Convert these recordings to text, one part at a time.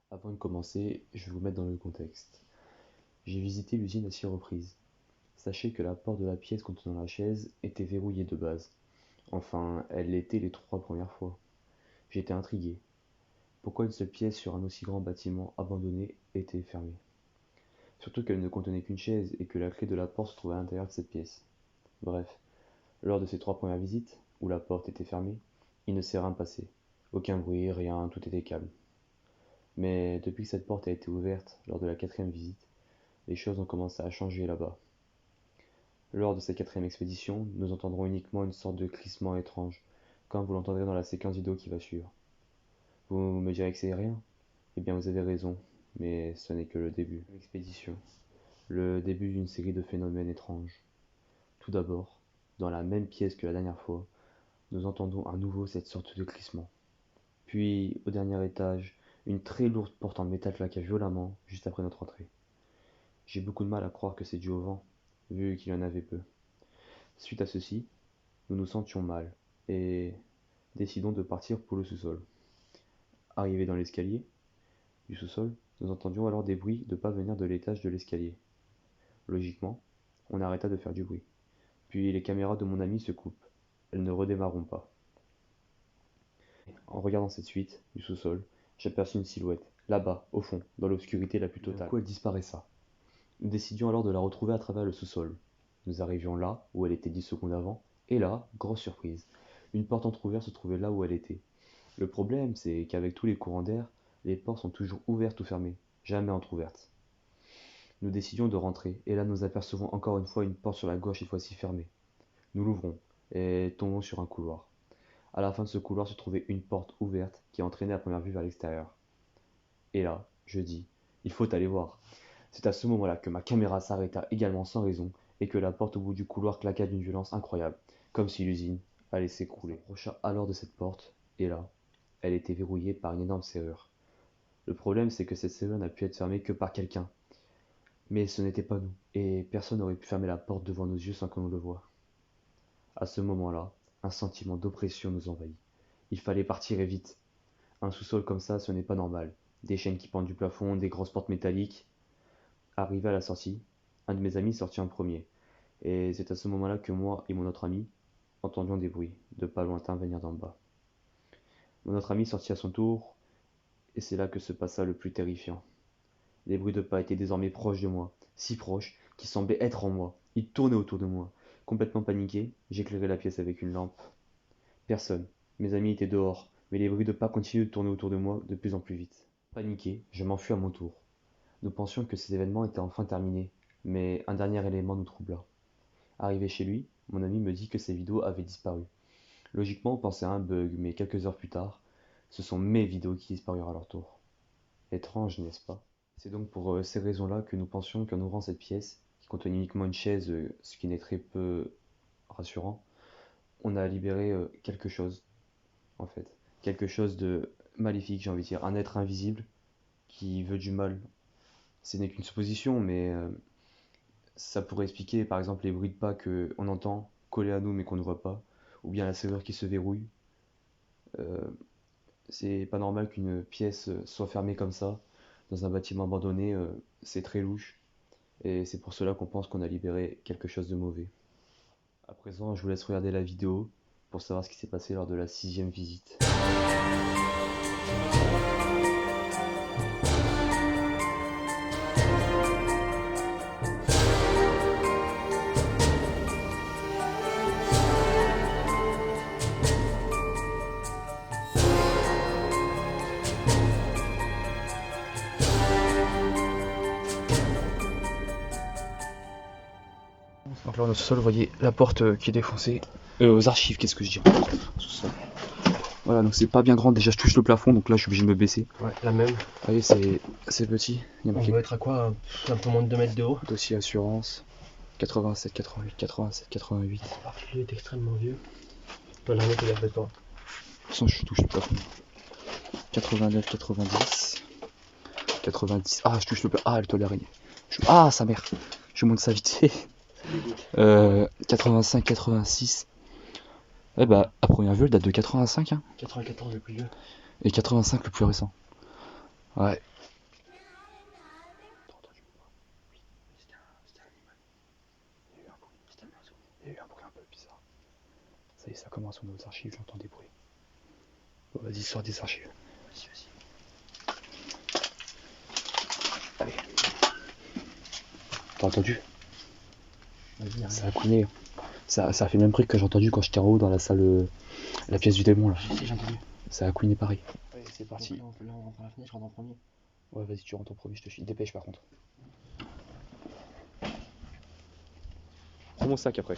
Avant de commencer, je vais vous mettre dans le contexte. J'ai visité l'usine à 6 reprises. Sachez que la porte de la pièce contenant la chaise était verrouillée de base. Enfin, elle l'était les 3 premières fois. J'étais intrigué. Pourquoi une seule pièce sur un aussi grand bâtiment abandonné était fermée? Surtout qu'elle ne contenait qu'une chaise et que la clé de la porte se trouvait à l'intérieur de cette pièce. Bref, lors de ces 3 premières visites, où la porte était fermée, il ne s'est rien passé. Aucun bruit, rien, tout était calme. Mais depuis que cette porte a été ouverte lors de la 4e visite, les choses ont commencé à changer là-bas. Lors de cette 4e expédition, nous entendrons uniquement une sorte de crissement étrange, comme vous l'entendrez dans la séquence vidéo qui va suivre. Vous me direz que c'est rien? Eh bien vous avez raison, mais ce n'est que le début. L'expédition, le début d'une série de phénomènes étranges. Tout d'abord, dans la même pièce que la dernière fois, nous entendons à nouveau cette sorte de crissement. Puis, au dernier étage, une très lourde porte en métal claqua violemment juste après notre entrée. J'ai beaucoup de mal à croire que c'est dû au vent, vu qu'il y en avait peu. Suite à ceci, nous nous sentions mal, et décidons de partir pour le sous-sol. Arrivés dans l'escalier du sous-sol, nous entendions alors des bruits de pas venir de l'étage de l'escalier. Logiquement, on arrêta de faire du bruit. Puis les caméras de mon ami se coupent. Elles ne redémarreront pas. En regardant cette suite du sous-sol, j'aperçus une silhouette, là-bas, au fond, dans l'obscurité la plus totale. D'un coup, elle disparaissa. Nous décidions alors de la retrouver à travers le sous-sol. Nous arrivions là où elle était 10 secondes avant, et là, grosse surprise, une porte entrouverte se trouvait là où elle était. Le problème, c'est qu'avec tous les courants d'air, les portes sont toujours ouvertes ou fermées, jamais entrouvertes. Nous décidions de rentrer, et là nous apercevons encore une fois une porte sur la gauche, cette fois-ci fermée. Nous l'ouvrons, et tombons sur un couloir. À la fin de ce couloir se trouvait une porte ouverte qui entraînait à première vue vers l'extérieur. Et là, je dis, il faut aller voir. C'est à ce moment-là que ma caméra s'arrêta également sans raison et que la porte au bout du couloir claqua d'une violence incroyable, comme si l'usine allait s'écrouler. On s'approcha alors de cette porte, et là, elle était verrouillée par une énorme serrure. Le problème, c'est que cette serrure n'a pu être fermée que par quelqu'un. Mais ce n'était pas nous, et personne n'aurait pu fermer la porte devant nos yeux sans qu'on nous le voie. À ce moment-là, un sentiment d'oppression nous envahit. Il fallait partir et vite. Un sous-sol comme ça, ce n'est pas normal. Des chaînes qui pendent du plafond, des grosses portes métalliques. Arrivé à la sortie, un de mes amis sortit en premier, et c'est à ce moment-là que moi et mon autre ami entendions des bruits, de pas lointains venir d'en bas. Mon autre ami sortit à son tour, et c'est là que se passa le plus terrifiant. Les bruits de pas étaient désormais proches de moi, si proches qu'ils semblaient être en moi. Ils tournaient autour de moi. Complètement paniqué, j'éclairai la pièce avec une lampe. Personne. Mes amis étaient dehors, mais les bruits de pas continuaient de tourner autour de moi de plus en plus vite. Paniqué, je m'enfuis à mon tour. Nous pensions que ces événements étaient enfin terminés, mais un dernier élément nous troubla. Arrivé chez lui, mon ami me dit que ses vidéos avaient disparu. Logiquement, on pensait à un bug, mais quelques heures plus tard, ce sont mes vidéos qui disparurent à leur tour. Étrange, n'est-ce pas? C'est donc pour ces raisons-là que nous pensions qu'en ouvrant cette pièce, qui contenait uniquement une chaise, ce qui n'est très peu rassurant, on a libéré quelque chose, en fait. Quelque chose de maléfique, j'ai envie de dire. Un être invisible qui veut du mal. Ce n'est qu'une supposition, mais ça pourrait expliquer par exemple les bruits de pas qu'on entend collés à nous mais qu'on ne voit pas, ou bien la serrure qui se verrouille. Euh, c'est pas normal qu'une pièce soit fermée comme ça, dans un bâtiment abandonné, c'est très louche, et c'est pour cela qu'on pense qu'on a libéré quelque chose de mauvais. À présent, je vous laisse regarder la vidéo pour savoir ce qui s'est passé lors de la 6e visite. Donc là on est au sol, vous voyez la porte qui est défoncée. Aux archives, qu'est-ce que je dis? Sous-sol. Voilà, donc c'est pas bien grand, déjà je touche le plafond, donc là je suis obligé de me baisser. Ouais, la même. Vous voyez, c'est petit. Il y a On marqué doit être à quoi? Un peu moins de 2 mètres de haut. dossier assurance 87, 88, 87, 88. Il est extrêmement vieux. Toi, la note, il a fait pas. De toute façon, je touche le plafond. 89, 90, 90. Ah, je touche le plafond. Ah, le toile d'araignée. Ah, sa mère. Je monte ça vite fait. 85, 86. Eh bah, à première vue, elle date de 85, hein. 94 le plus vieux. Et 85 le plus récent. Ouais. sur nos archives, j'entends des bruits. Bon, vas-y, sors des archives. Vas-y. Allez. T'as entendu? Vas-y, ça a couiné. Ça a fait le même bruit que j'ai entendu quand j'étais en haut dans la salle, la pièce du démon là. J'ai entendu. Ça a couiné pareil. Ouais, c'est parti. Là, on rentre à la fenêtre, je rentre en premier. Ouais, vas-y, tu rentres en premier, je te file. Dépêche par contre. Prends mon sac après.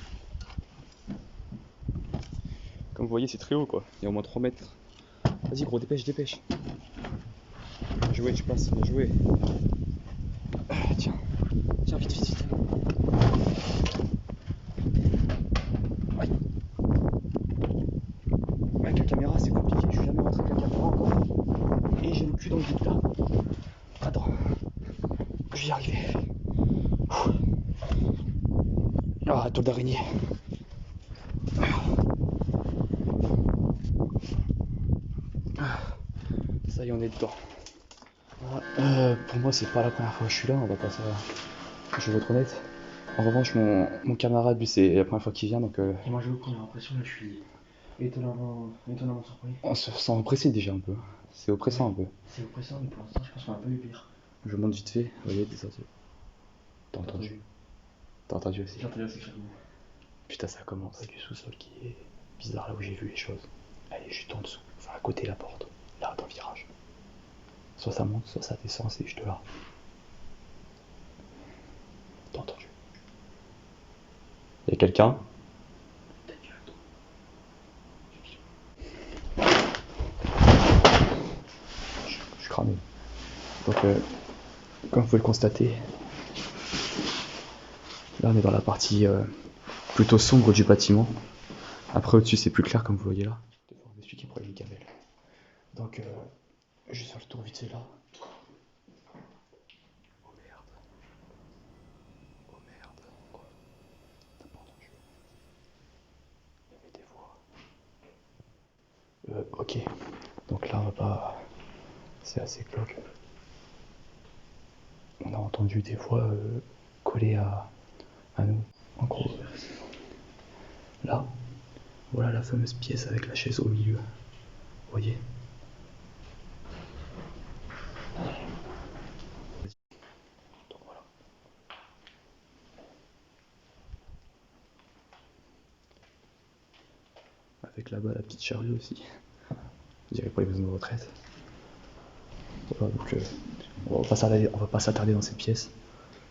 Comme vous voyez, c'est très haut quoi. Il y a au moins 3 mètres. Vas-y, gros, dépêche. Bien joué, tu passes, bien joué. Tiens, vite. Aïe. Avec la caméra, c'est compliqué. Je suis jamais rentré avec la caméra encore. Et j'ai le cul dans le vide là. Attends. Je vais y arriver. Ah, toile d'araignée. Ça y est, on est dedans. Pour moi, c'est pas la première fois que je suis là, on va pas ça. Je vais être honnête. En revanche, mon camarade, lui, c'est la première fois qu'il vient, donc. Et moi, j'avoue que première impression, là, je suis étonnamment surpris. On se sent oppressé déjà un peu. C'est oppressant un peu. C'est oppressant, mais pour l'instant, je pense qu'on a pas eu pire. Je monte vite fait, vous voyez, des sorties. T'as entendu? T'as entendu aussi? J'ai entendu aussi, Putain, ça commence. Du sous-sol qui est bizarre là où j'ai vu les choses. Elle est juste en dessous, enfin à côté de la porte, là dans le virage. Soit ça monte, soit ça descend, c'est juste là. T'as entendu? Y'a quelqu'un? Je suis cramé. Donc, comme vous pouvez le constater, là on est dans la partie plutôt sombre du bâtiment. Après au-dessus c'est plus clair comme vous voyez là. Je vais devoir m'expliquer pour les gamelles. Donc je vais faire le tour vite fait là. Oh merde. Quoi? T'as pas entendu? Il y avait des voix. Ok. Donc là on va pas. C'est assez glauque. On a entendu des voix collées à nous. En gros. Là. Voilà la fameuse pièce avec la chaise au milieu. Vous voyez? Donc voilà. Avec là-bas la petite charrue aussi. Je dirais pour les maisons de retraite. Voilà, donc on va pas s'attarder dans cette pièce.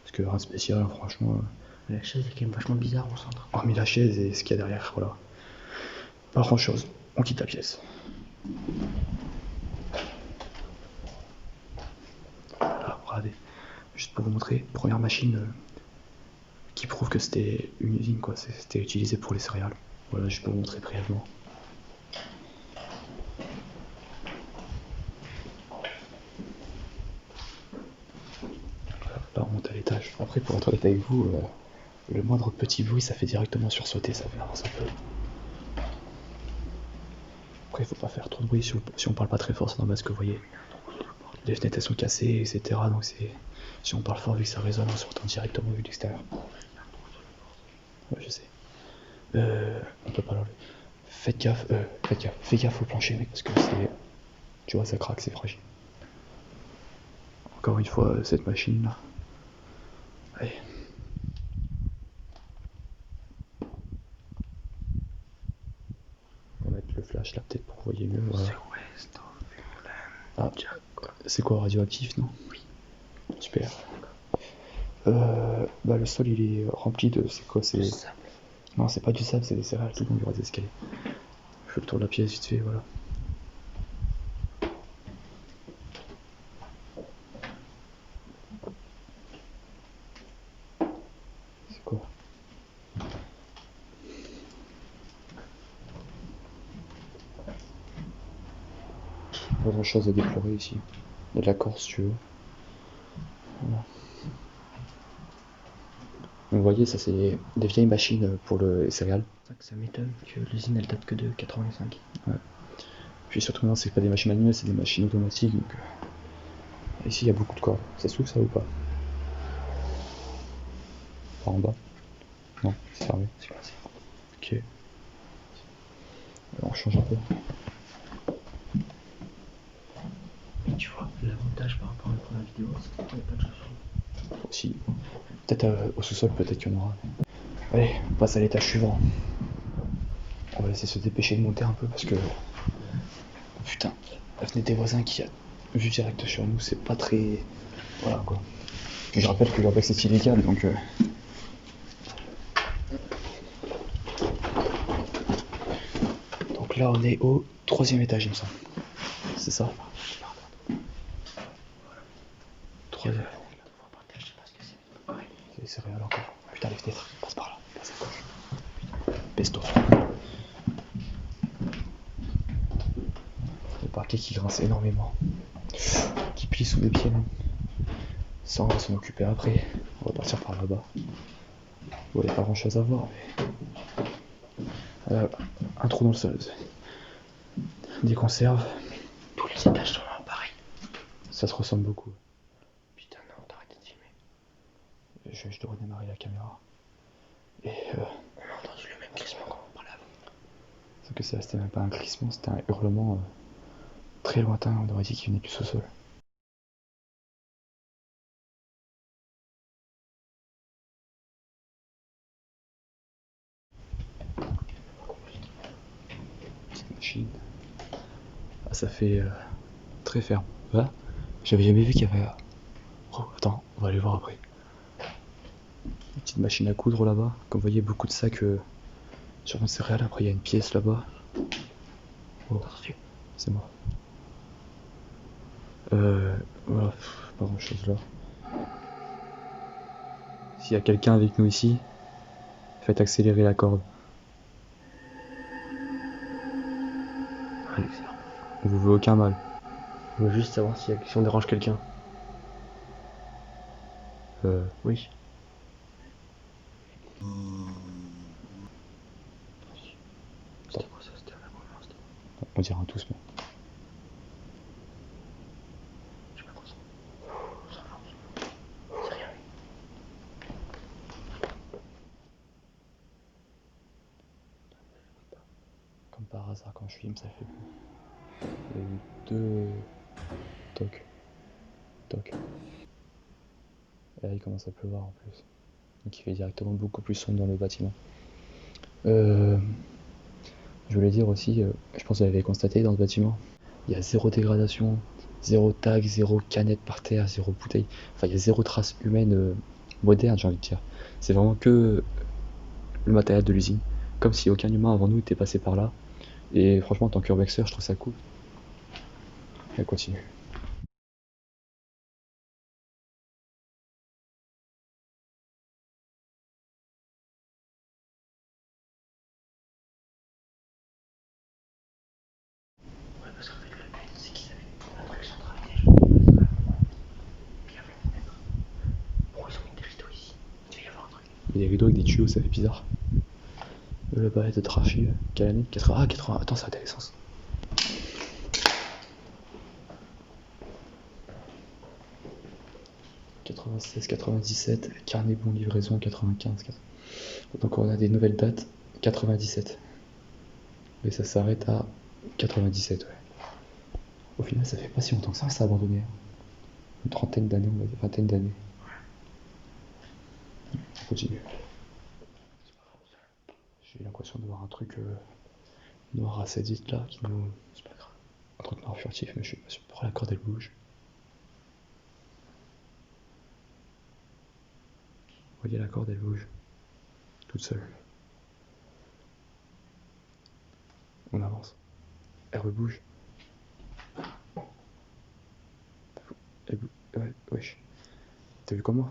Parce que rien de spécial, hein, franchement. La chaise est quand même vachement bizarre au centre. Hormis la chaise et ce qu'il y a derrière, voilà. Pas grand chose. On quitte la pièce. Voilà, regardez. Juste pour vous montrer, première machine qui prouve que c'était une usine, quoi. C'était utilisé pour les céréales. Voilà, juste pour vous montrer brièvement. Là, on monte à l'étage. Après, pour être honnête avec vous, le moindre petit bruit, ça fait directement sursauter, ça fait un peu. Après, il faut pas faire trop de bruit si on parle pas très fort, c'est normal parce que vous voyez, les fenêtres elles sont cassées, etc. Donc si on parle fort, vu que ça résonne, on s'entend directement vu de l'extérieur. Ouais, je sais. On peut pas l'enlever. Fais gaffe au plancher, mec, parce que c'est. Tu vois, ça craque, c'est fragile. Encore une fois, cette machine là. Allez. On va mettre le flash là, peut-être pour que vous voyez mieux. Voilà. Ah, c'est quoi, radioactif, non? Oui. Super. Le sol il est rempli de. C'est quoi? C'est. Non, c'est pas du sable, c'est des céréales qui vont du des escaliers. Je fais le tour de la pièce vite fait, voilà. C'est quoi? Pas grand chose à déplorer ici. Il y a de la Corse, si tu veux. Voilà. Donc, vous voyez, ça c'est des vieilles machines pour les céréales. Ça m'étonne que l'usine elle date que de 85. Ouais. Puis surtout maintenant c'est pas des machines manuelles, c'est des machines automatiques. Donc ici il y a beaucoup de cordes. Ça s'ouvre ça ou pas? Par en bas? Non, c'est fermé. C'est coincé. Ok. On change un peu. Tu vois, l'avantage par rapport à la première vidéo, c'est qu'il n'y a pas de chaussures. Aussi. Peut-être au sous-sol, peut-être qu'il y en aura. Allez, on passe à l'étage suivant. On va essayer de se dépêcher de monter un peu parce que... Putain, la fenêtre des voisins qui a vue directe sur nous, c'est pas très... Voilà quoi. Puis je rappelle que l'urbex c'est illégal, donc... Donc là on est au 3e étage il me semble. C'est ça. 3e. C'est réel encore. Putain les fenêtres, passe par là, passe à gauche. Pesto. Le parquet qui grince énormément. Qui plie sous les pieds même. Ça on va s'en occuper après. On va partir par là-bas. Bon, il n'y a pas grand chose à voir mais... un trou dans le sol. Des conserves. Tous les étages sont pareils. Ça se ressemble beaucoup. Putain non, t'arrêtes de filmer. Je dois redémarrer la caméra. Et on a entendu le même crissement qu'on parlait avant. Sauf que c'était même pas un crissement, c'était un hurlement très lointain, on aurait dit qu'il venait du sous-sol. Petite machine. Ah, ça fait très ferme. Voilà. J'avais jamais vu qu'il y avait... Oh, attends, on va aller voir après. Une petite machine à coudre là-bas. Comme vous voyez, beaucoup de sacs sur mon céréales. Après, il y a une pièce là-bas. Oh, c'est moi. Voilà, pas grand chose là. S'il y a quelqu'un avec nous ici, faites accélérer la corde. On vous veut aucun mal. On veut juste savoir si on dérange quelqu'un. Oui. C'était quoi ça? C'était un abonnement, On dirait un tous, mais... Je sais pas quoi ça. C'est rien. Comme par hasard, quand je filme, ça fait plus. Il y a eu 2... Toc. Toc. Et là, il commence à pleuvoir en plus. Donc il fait directement beaucoup plus sombre dans le bâtiment. Je voulais dire aussi, je pense que vous l'avez constaté dans ce bâtiment, il y a zéro dégradation, zéro tag, zéro canette par terre, zéro bouteille. Enfin, il y a zéro trace humaine moderne, j'ai envie de dire. C'est vraiment que le matériel de l'usine. Comme si aucun humain avant nous était passé par là. Et franchement, en tant qu'urbexer, je trouve ça cool. Et elle continue. Ouais, parce qu'en fait, le but, c'est qu'ils avaient un truc centralisé. Puis il y avait une fenêtre. Pourquoi ils ont mis des rideaux ici? Il devait y avoir un truc. Il y a des rideaux avec des tuyaux, ça fait bizarre. Le barret de trachée, quelle année 80... Ah, 80... Attends, ça a de l'essence. « 96, 97, carnet bon livraison 95. Donc on a des nouvelles dates, 97. Mais ça s'arrête à 97, ouais. Au final, ça fait pas si longtemps que ça a abandonné. Une trentaine d'années, on va dire, vingtaine d'années. On continue. J'ai l'impression de voir un truc noir assez vite là, qui nous... C'est pas grave. Un truc noir furtif, mais je suis pas sûr. Pourquoi la corde elle bouge? Vous voyez, la corde elle bouge. Toute seule. On avance. Elle rebouge. Ouais, wesh. T'as vu comment?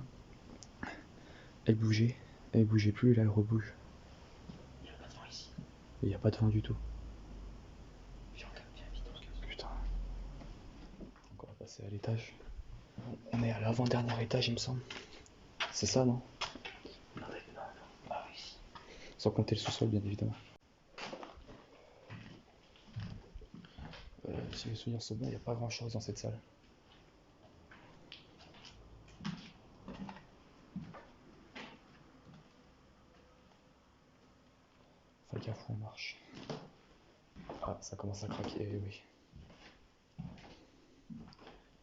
Elle bougeait plus, et là elle rebouge. Il n'y a pas de vent ici. Il n'y a pas de vent du tout. Viens vite, on se casse. Putain. Donc on va passer à l'étage. On est à l'avant-dernier étage, il me semble. C'est ça, non? Non, ah oui. Sans compter le sous-sol, bien évidemment. Si mes souvenirs sont bons, il n'y a pas grand-chose dans cette salle. Fais gaffe où on marche. Ah, ça commence à craquer, eh oui.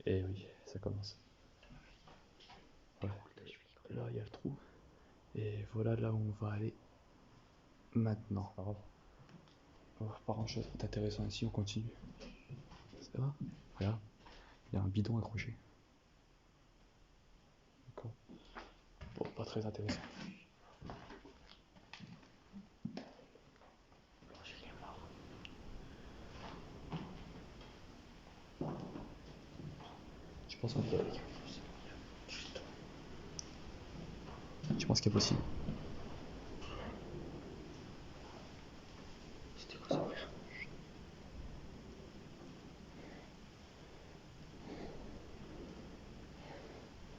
Et oui, ça commence. Ouais. Là, il y a le trou. Et voilà là où on va aller maintenant. C'est pas grave. On va pas grand chose d'intéressant ici, on continue. Ça va? Regarde, il y a un bidon accroché. D'accord. Bon, pas très intéressant. Je pense qu'on peut y aller. Je pense qu'il est possible. C'était quoi ça, frère?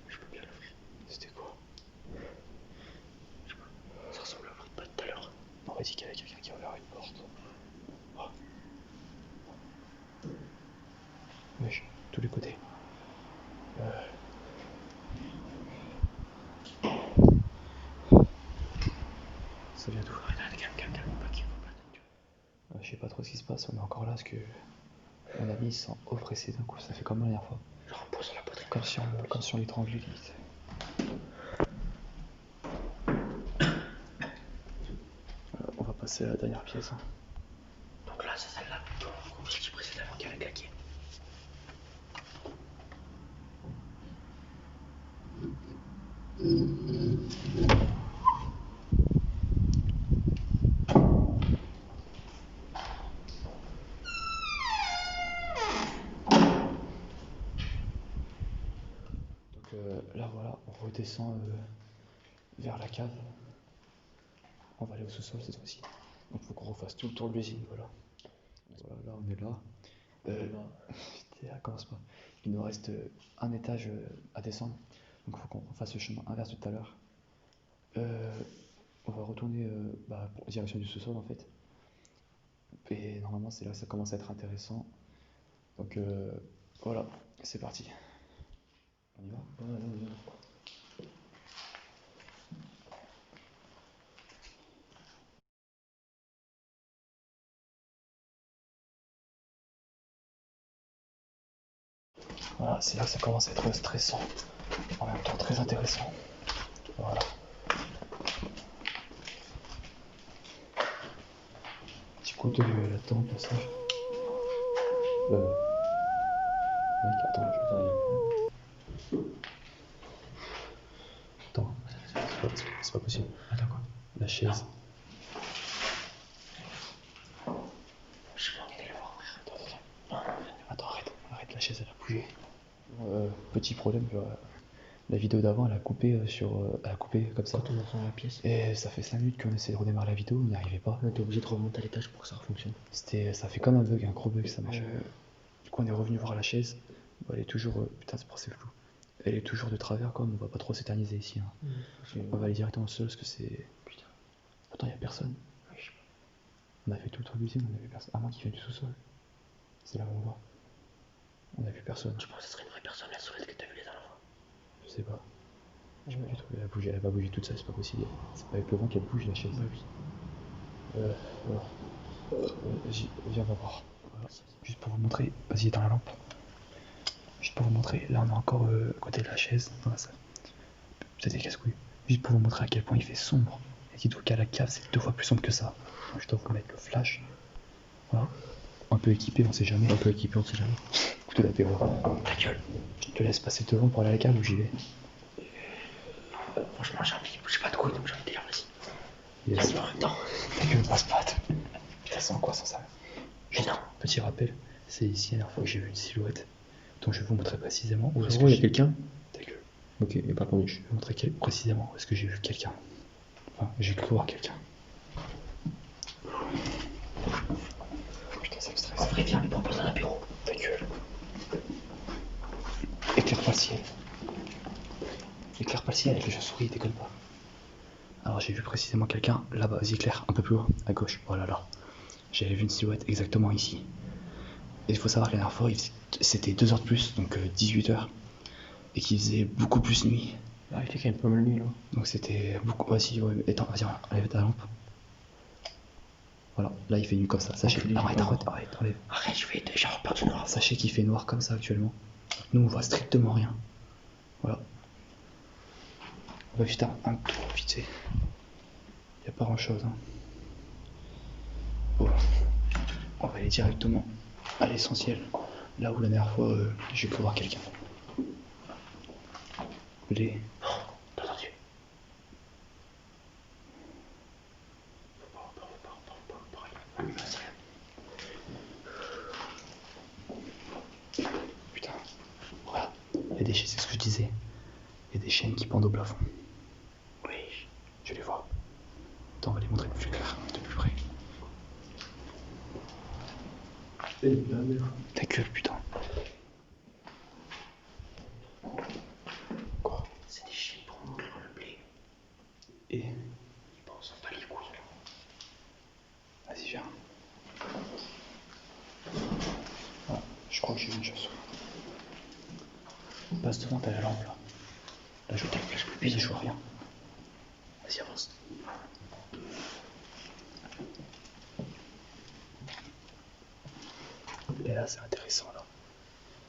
Je peux bien l'ouvrir. C'était quoi? Je sais pas. Ça ressemble à un bruit de pas tout à l'heure. On aurait dit qu'il y avait quelqu'un qui a ouvert une porte. Oh. Wesh, tous les côtés. Ça vient d'où? Calme, pas qu'il faut pas. Je sais pas trop ce qui se passe, on est encore là parce que mon ami s'est oppressé d'un coup, ça fait comme la dernière fois. Genre un poids sur la poitrine. Comme si on l'étranglait limite. On va passer à la dernière pièce. Hein. Donc là, c'est celle-là qu'on vous dit précédemment qu'elle a claqué. Là voilà, on redescend vers la cave. On va aller au sous-sol cette fois-ci. Donc il faut qu'on refasse tout le tour de l'usine, voilà. Voilà, là on est là. Putain, commence pas. Il nous reste un étage à descendre. Donc il faut qu'on refasse le chemin inverse de tout à l'heure. On va retourner pour direction du sous-sol en fait. Et normalement c'est là que ça commence à être intéressant. Donc voilà, c'est parti. On y va? Ouais, on y va. Voilà, c'est là que ça commence à être stressant. En même temps très intéressant. Voilà. Petit coup de là-dedans, passage. Mec, attends, je vais faire. Attends, c'est pas possible. Attends quoi? La chaise. Je sais pas, on est allé voir, frère. Attends, arrête, la chaise elle a bougé. Petit problème, la vidéo d'avant elle a coupé elle a coupé comme ça. Quand on entend la pièce. Et ça fait 5 minutes qu'on essaie de redémarrer la vidéo, on n'y arrivait pas. On était obligé de remonter à l'étage pour que ça fonctionne. Ça fait comme un bug, un gros bug ça marche. Du coup on est revenu voir la chaise. Bon, elle est toujours. Putain c'est flou. Elle est toujours de travers quoi, mais on va pas trop s'éterniser ici. Hein. On va aller directement au sol parce que c'est. Putain. Attends, y a personne. Oui, je sais pas. On a fait tout le tour de l'usine, on a vu personne. À moins qu'il vienne du sous-sol. C'est là où on va. On a vu personne. Tu penses que ce serait une vraie personne, la souris que t'as vu les dernières fois? Je sais pas. Je sais pas du tout. Elle va bouger toute seule, c'est pas possible. C'est pas avec le vent qu'elle bouge la chaise. Bah oui. Vas-y, viens, on va voir. Voilà. Juste pour vous montrer. Vas-y, éteins la lampe. Juste pour vous montrer. Là, on est encore à côté de la chaise, dans la salle. Peut-être des casse-couilles. Juste pour vous montrer à quel point il fait sombre. Et dites-vous qu'à la cave, c'est 2 fois plus sombre que ça. Je dois vous mettre le flash. Voilà. Un peu équipé, on sait jamais. Couteau d'apéro. Ta gueule. Je te laisse passer devant pour aller à la cave ou j'y vais. Franchement, j'ai pas de couilles, donc j'ai envie de dire, vas-y. Yes. Vas-y, en même temps. Ta gueule, passe pas. Putain, sans quoi, sans ça. Mais non. Petit rappel, c'est ici la dernière fois que j'ai vu une silhouette. Donc je vais vous montrer précisément où est-ce Frérot, que y a quelqu'un? Ta gueule. Ok, y'a pas de Je vais vous montrer précisément où est-ce que j'ai vu quelqu'un. Enfin, j'ai cru voir quelqu'un. Putain, ça me stresse. En vrai, viens, on propose un apéro. Ta gueule. Éclaire pas le ciel. Éclaire pas le ciel avec les chauves-souris, déconne pas. Alors j'ai vu précisément quelqu'un là-bas, vas-y éclaire, un peu plus haut, à gauche, voilà là. J'avais vu une silhouette exactement ici. Et il faut savoir que la dernière fois, c'était 2 heures de plus, donc 18 heures. Et qu'il faisait beaucoup plus nuit. Ah, il fait quand même pas mal nuit là. Donc c'était beaucoup. Vas-y, ouais, attends, vas-y, enlève ta lampe. Voilà, là il fait nuit comme ça. Sachez. Arrête, enlève. Arrête, je vais déjà repère du noir. Sachez qu'il fait noir comme ça actuellement. Nous on voit strictement rien. Voilà. On va juste un tour vite fait. Y a pas grand chose. Hein. Bon. On va aller directement à l'essentiel. Là où la dernière fois j'ai pu voir quelqu'un. Les. T'as entendu? Putain. Voilà. Il y a des chiens, c'est ce que je disais. Il y a des chiens qui pendent au plafond. Oui. Je les vois. Attends, on va les montrer de plus clair, de plus près. Ta gueule, putain. Quoi? C'est des chiens pour nous le blé. Et. Ils pensent pas les couilles. Vas-y, viens. Ah, je crois que j'ai vu une chose. Passe devant, t'as la lampe là. Là, je vais t'allumer, je vois rien. Vas-y, avance. Et là, c'est intéressant là.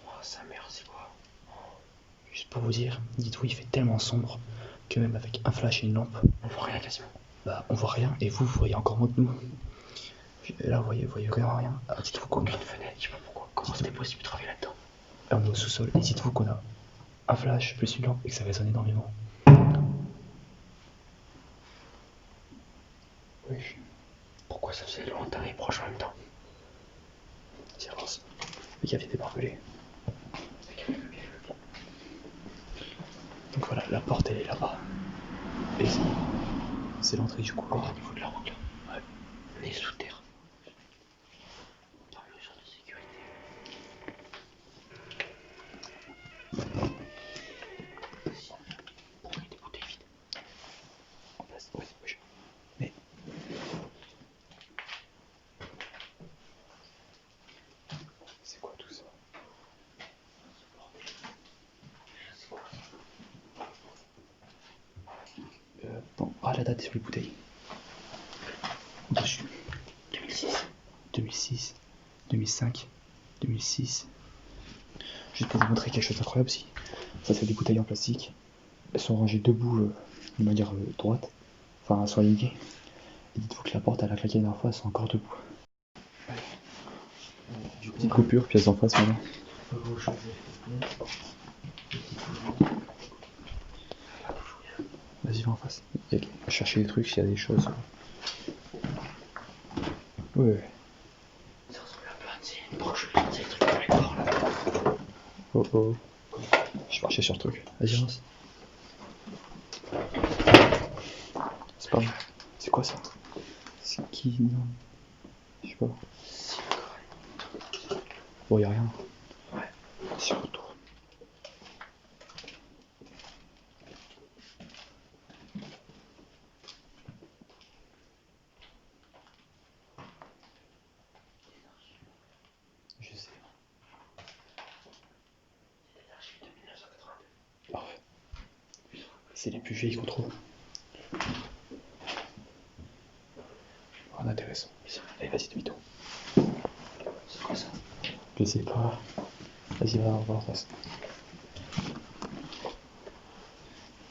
Oh, sa mère, c'est quoi? Juste pour vous dire, dites-vous, il fait tellement sombre que même avec un flash et une lampe, On voit rien quasiment. bah, on voit rien. Et vous voyez encore moins que nous. Là, vous voyez rien. Alors, dites-vous qu'on a une fenêtre, je sais pas pourquoi. Comment c'était possible de travailler là-dedans? Là, on est au sous-sol. Et dites-vous qu'on a un flash plus une lampe et que ça résonne énormément. Oui. Pourquoi ça faisait lointain et proche en même temps? Vas-y, avance. Le gars vient des barbelés. Donc voilà, la porte elle est là-bas. Et c'est l'entrée du couloir. Au niveau de la route là. Ouais. On est sous terre. Dans le genre de sécurité. Pourquoi il y a des bouteilles vides? En place, ouais, bouge. Mais. C'est quoi tout ça? Bon, ah, la date sur les bouteilles. Dessus. 2006. 2006, 2005, 2006. Juste pour vous montrer quelque chose d'incroyable aussi. Ça, c'est des bouteilles en plastique. Elles sont rangées debout de manière droite. Enfin, elles sont alignées. Et dites-vous que la porte, elle a claqué la dernière fois, elles sont encore debout. Petite coupure, pièce en face maintenant. Vas-y, va en face. Chercher des trucs s'il y a des choses. Ouais. Ça ressemble un peu à une broche, c'est les trucs pour les corps là. Oh oh. Je marchais sur le truc. Vas-y, avance. C'est pas. C'est quoi ça? C'est qui? Non. Je sais pas. Bon, y'a rien. Ouais. Si on retourne. Je sais. C'est des archives de 1982. Ah ouais. C'est les plus vieilles qu'on trouve. Rien d'intéressant. Allez, vas-y, demi-tour. C'est quoi ça? Je sais pas. Vas-y, va en face.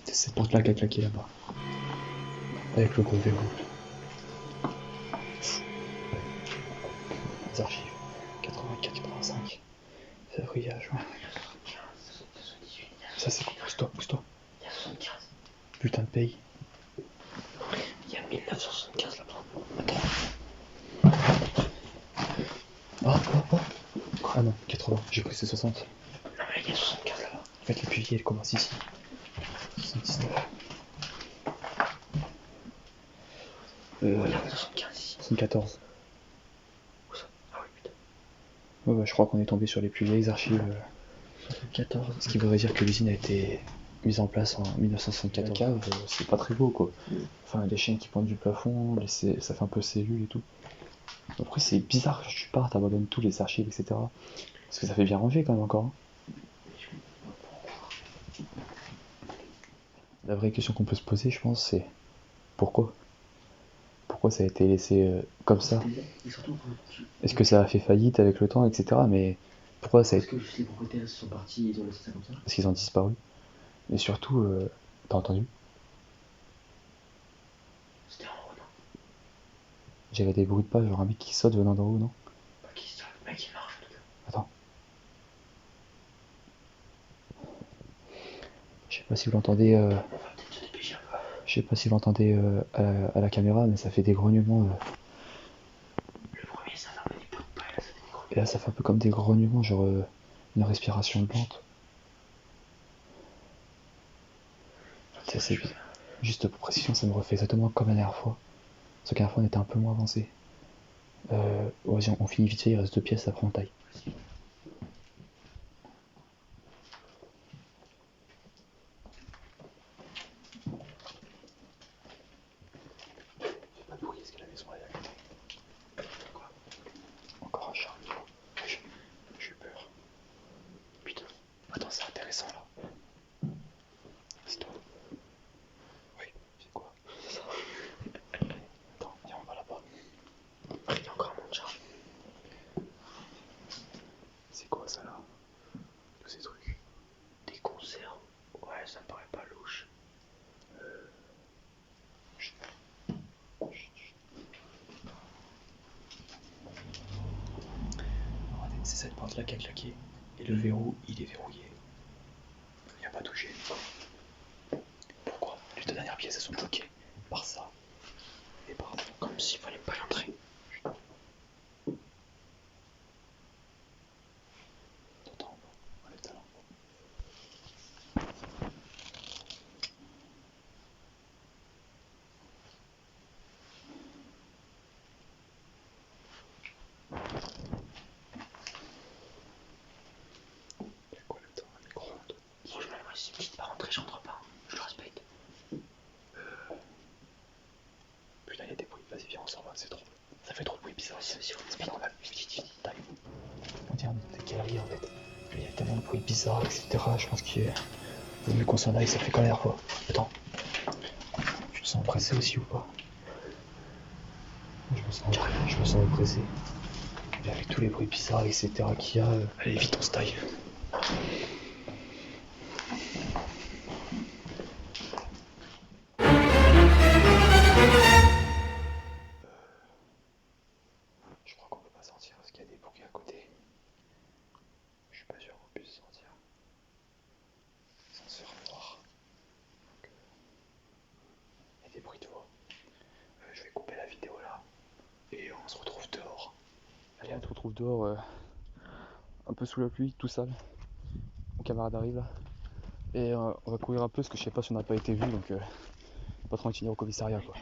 C'est cette porte-là qui a claqué là-bas. Avec le gros verrou. Les archives. 84-85. Février à juin. Il y a 75, 78. Ça, c'est quoi? Pousse-toi, pousse-toi. Il y a 75. Putain de paye. Il y a 1975 là-bas. Attends. Ah non, 80. J'ai cru que c'est 60. Non, mais il y a 75 là-bas. En fait, les plus vieilles, elles commencent ici. 79. Regarde, 75 ici. 74. Où ça? Ah oui, putain. Ouais, bah, je crois qu'on est tombé sur les plus vieilles archives. 74. Ce qui voudrait dire que l'usine a été mise en place en 1974. La cave, c'est pas très beau quoi. Enfin, les chaînes qui pointent du plafond, ça fait un peu cellule et tout. Après, c'est bizarre que tu pars, t'abandonnes tous les archives, etc. Parce que ça fait bien ranger quand même encore. Hein. La vraie question qu'on peut se poser, je pense, c'est pourquoi pourquoi ça a été laissé comme ça. Et surtout, Est-ce que ça a fait faillite avec le temps, etc. Mais pourquoi ça a parce été... que juste les propriétaires sont partis, ils ont laissé ça comme ça. Parce qu'ils ont disparu. Mais surtout, t'as entendu? C'était en haut, non? J'avais des bruits de pas, genre un mec qui saute venant d'en haut, non? Pas qui se le mec il marche en tout cas. Attends. Je sais pas si vous l'entendez... On va peut-être se dépêcher un peu. Je sais pas si vous l'entendez à la caméra, mais ça fait des grognements. Le premier ça fait un peu des bruits de pas, et là ça fait des grognements. Et là, ça fait un peu comme des grognements, genre une respiration lente. C'est juste pour précision, ça me refait exactement comme la dernière fois. Sauf que la dernière fois, on était un peu moins avancé. Vas-y, on finit vite fait, il reste 2 pièces, après on taille. Fais pas de bruit, est-ce que la maison est à côté? Quoi? Encore un chat. J'ai peur. Putain. Attends, c'est intéressant là. C'est toi. Oui, c'est quoi? C'est ça. Attends, viens, on va là-bas. Il y a encore un monde de chat. C'est quoi ça là? Tous ces trucs. Des conserves. Ouais, ça me paraît pas louche. Regardez, c'est cette porte là qui a claqué. Et le verrou, il est verrouillé. Il a pas touché. Pourquoi? Les 2 dernières pièces elles sont bloquées par ça et par ça. Comme s'il fallait pas y entrer. Attends, enlève ta lampe. Il y a quoi là-dedans? Un micro-ondes? Franchement, moi si une petite pas rentrer, je rentre pas. Je le respecte. Putain, il y a des bruits. Vas-y, viens, on s'en va, c'est trop. Ça fait trop de bruit bizarre. C'est pas normal. Vite, taille. On dirait des galeries en fait. Il y a tellement de bruits bizarres, etc. Je pense qu'il vaut mieux qu'on s'en aille, ça fait comme la dernière fois. Attends. Tu te sens pressé aussi ou pas? Je me sens oppressé. Et avec tous les bruits bizarres, etc. qu'il y a, allez vite, on se taille. Je crois qu'on peut pas sortir parce qu'il y a des bruits à côté. Je suis pas sûr qu'on puisse sortir sans se faire voir. Donc, il y a des bruits de voix. Je vais couper la vidéo là et on se retrouve dehors. Allez, on se retrouve dehors, un peu sous la pluie, tout sale. Mon camarade arrive là. Et on va courir un peu parce que je sais pas si on n'a pas été vu, donc pas tranquille au commissariat quoi.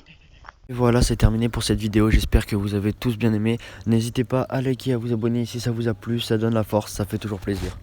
Et voilà, c'est terminé pour cette vidéo, j'espère que vous avez tous bien aimé. N'hésitez pas à liker, à vous abonner si ça vous a plu, ça donne la force, ça fait toujours plaisir.